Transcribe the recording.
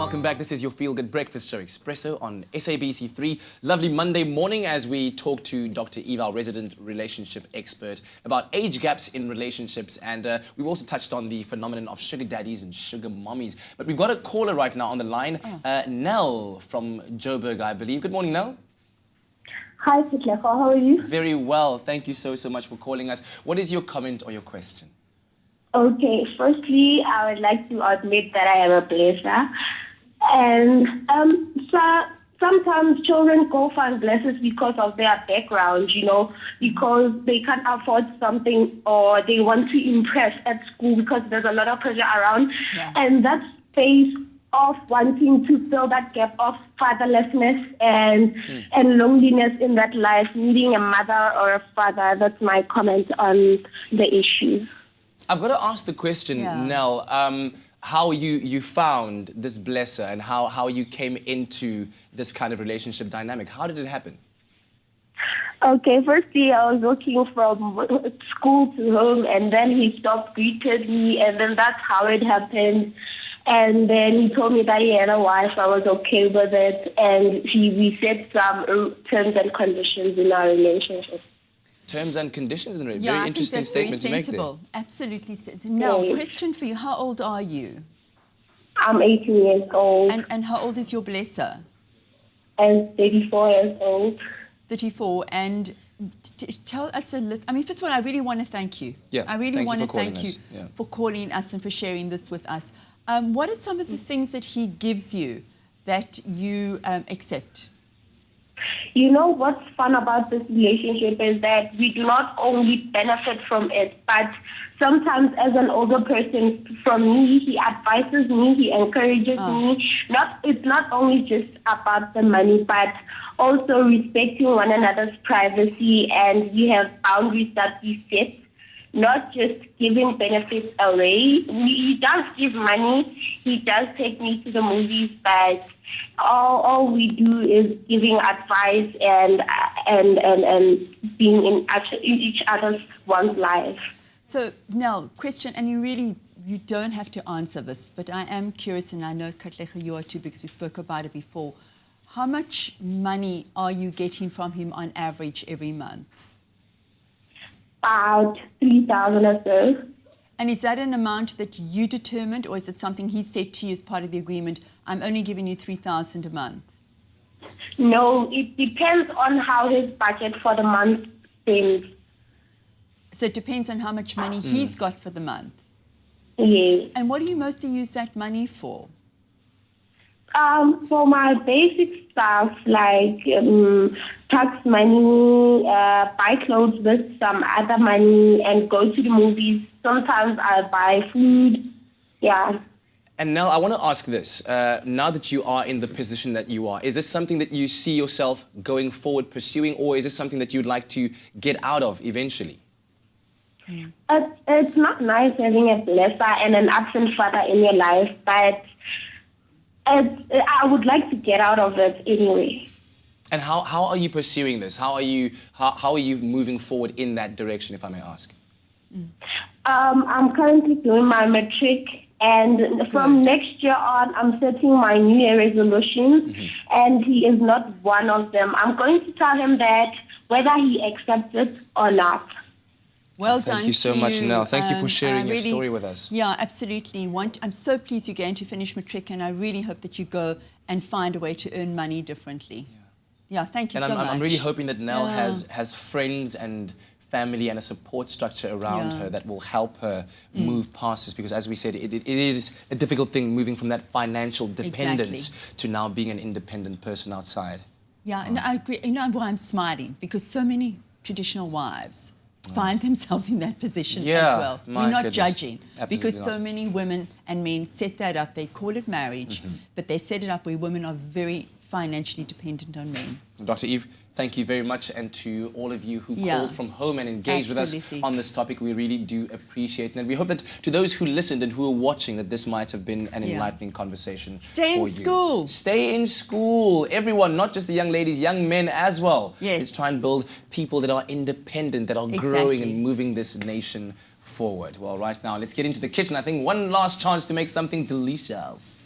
welcome back. This is your Feel Good Breakfast Show, Expresso on SABC3. Lovely Monday morning as we talk to Dr. Eve, our resident relationship expert, about age gaps in relationships. And we've also touched on the phenomenon of sugar daddies and sugar mommies. But we've got a caller right now on the line, Nell from Joburg, I believe. Good morning, Nell. Hi, Kitlecho. How are you? Very well. Thank you so much for calling us. What is your comment or your question? Okay, firstly, I would like to admit that I am a blesser. And so sometimes children go find blessers because of their background, you know, because they can't afford something or they want to impress at school because there's a lot of pressure around. Yeah. And that space of wanting to fill that gap of fatherlessness and loneliness in that life, needing a mother or a father. That's my comment on the issue. I've got to ask the question, Nell, how you found this blesser and how you came into this kind of relationship dynamic. How did it happen? Okay, firstly, I was walking from school to home, and then he stopped, greeted me, and then that's how it happened. And then he told me that he had a wife. I was okay with it, and we set some terms and conditions in our relationship. Terms and conditions in the relationship. Yeah, very interesting statement to make there. Absolutely sensible. Now, question for you: how old are you? I'm 18 years old. And how old is your blesser? I'm 34 years old. 34. And tell us a little. I mean, first of all, I really want to thank you. Yeah, I really want to thank you for calling us and for sharing this with us. What are some of the things that he gives you that you accept? You know what's fun about this relationship is that we do not only benefit from it, but sometimes as an older person, from me, he advises me, he encourages me. It's not only just about the money, but also respecting one another's privacy, and we have boundaries that we set. Not just giving benefits away. He does give money. He does take me to the movies, but all we do is giving advice and being in each other's one's life. So now, question, and you don't have to answer this, but I am curious, and I know Katlecha, you are too, because we spoke about it before. How much money are you getting from him on average every month? About 3,000 or so. And is that an amount that you determined, or is it something he said to you as part of the agreement? I'm only giving you 3,000 a month. No, it depends on how his budget for the month spends. So it depends on how much money he's got for the month. Yes. And what do you mostly use that money for? For my basic stuff like tax money, buy clothes with some other money, and go to the movies. Sometimes I buy food. Yeah. And Nell, I want to ask this. Now that you are in the position that you are, is this something that you see yourself going forward pursuing, or is this something that you'd like to get out of eventually? It's not nice having a blesser and an absent father in your life, but I would like to get out of it anyway. And how are you pursuing this? How are you moving forward in that direction, if I may ask? I'm currently doing my matric, and from next year on, I'm setting my New Year resolutions, and he is not one of them. I'm going to tell him that whether he accepts it or not. Well done. Thank you so much, Nell. Thank you for sharing your story with us. Yeah, absolutely. I'm so pleased you're going to finish matric, and I really hope that you go and find a way to earn money differently. Yeah, thank you so much. And I'm really hoping that Nell has friends and family and a support structure around her that will help her move past this, because as we said, it is a difficult thing moving from that financial dependence to now being an independent person outside. Yeah, and I agree. You know why I'm smiling? Because so many traditional wives find themselves in that position as well. We're not judging, because so many women and men set that up. They call it marriage, but they set it up where women are very financially dependent on men. Dr. Eve, thank you very much, and to all of you who called from home and engaged with us on this topic, we really do appreciate it. And we hope that to those who listened and who are watching, that this might have been an enlightening conversation for you. Stay in school. Stay in school. Everyone, not just the young ladies, young men as well. Yes. Let's try and build people that are independent, that are growing and moving this nation forward. Well, right now, let's get into the kitchen. I think one last chance to make something delicious.